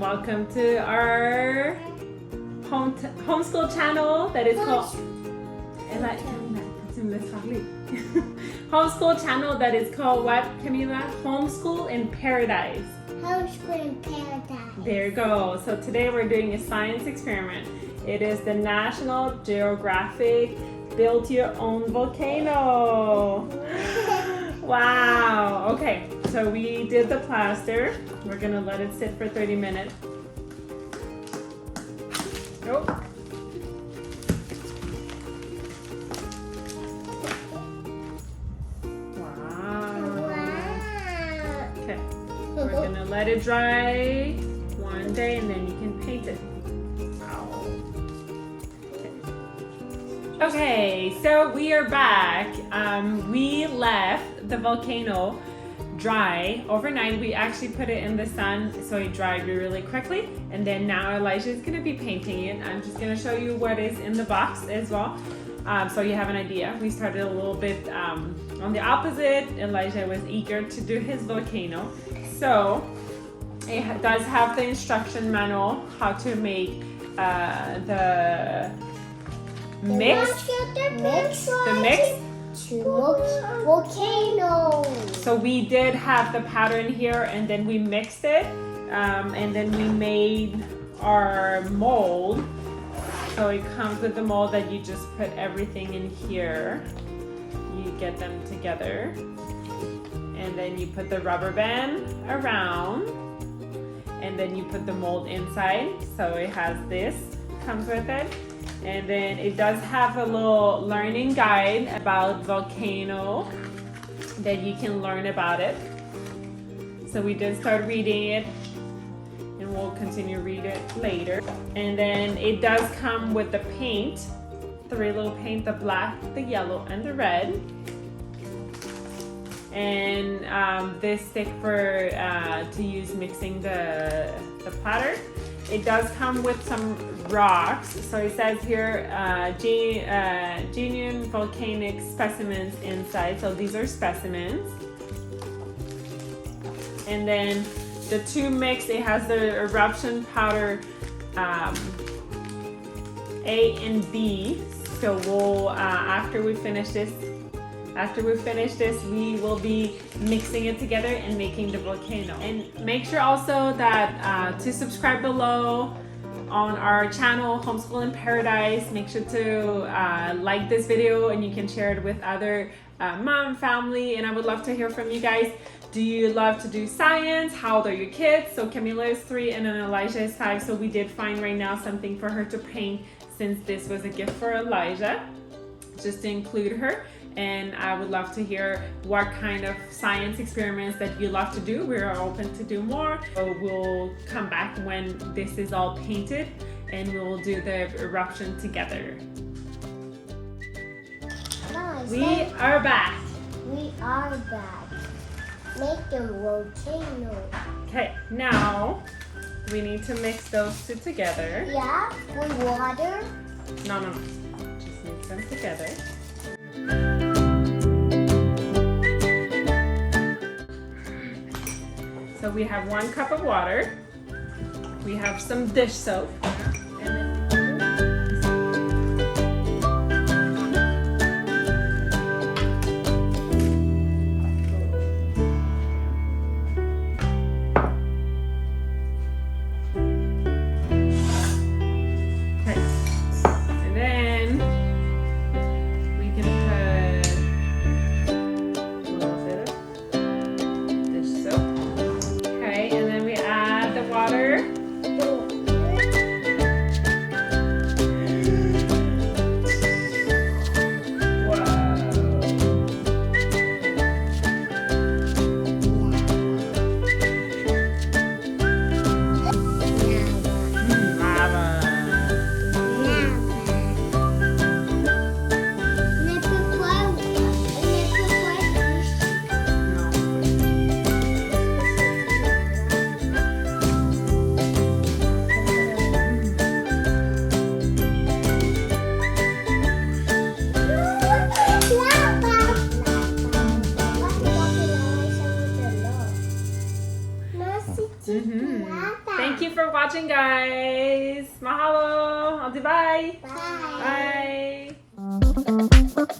Welcome to our homeschool channel that is called homeschool channel that is called what, Camila? Homeschool in Paradise. Homeschool in Paradise. There you go. So today we're doing a science experiment. It is the National Geographic Build Your Own Volcano. Wow. Okay, so we did the plaster. We're gonna let it sit for 30 minutes. Oh. Okay, we're gonna let it dry one day and then you can paint it. Okay, so we are back. We left the volcano dry overnight. We actually put it in the sun so it dried really quickly, and then now Elijah is gonna be painting it. I'm just gonna show you what is in the box as well, so you have an idea. We started a little bit on the opposite. Elijah was eager to do his volcano, so it does have the instruction manual how to make the mix to volcano. So we did have the powder in here, and then we mixed it, and then we made our mold. So it comes with the mold that you just put everything in here. You get them together, and then you put the rubber band around, and then you put the mold inside. So it has this, comes with it. And then it does have a little learning guide about volcano that you can learn about it. So we did start reading it, and we'll continue read it later. And then it does come with the paint, 3 little paint, the black, the yellow, and the red. And this stick for to use mixing the platter. It does come with some rocks. So it says here genuine volcanic specimens inside. So these are specimens. And then the 2 mix, it has the eruption powder A and B. So we'll after we finish this, we will be mixing it together and making the volcano. And make sure also that to subscribe below on our channel, Homeschool in Paradise. Make sure to like this video, and you can share it with other mom, family, and I would love to hear from you guys. Do you love to do science? How old are your kids? So Camila is 3 and then Elijah is 5. So we did find right now something for her to paint, since this was a gift for Elijah, just to include her. And I would love to hear what kind of science experiments that you love to do. We're open to do more. So we'll come back when this is all painted, and we'll do the eruption together. We are back. We are back. Make the volcano. Okay, now we need to mix those 2 together. Yeah, with water. No. Just mix them together. So we have 1 cup of water. We have some dish soap. Papa. Thank you for watching, guys. Mahalo. I'll do bye. Bye. Bye.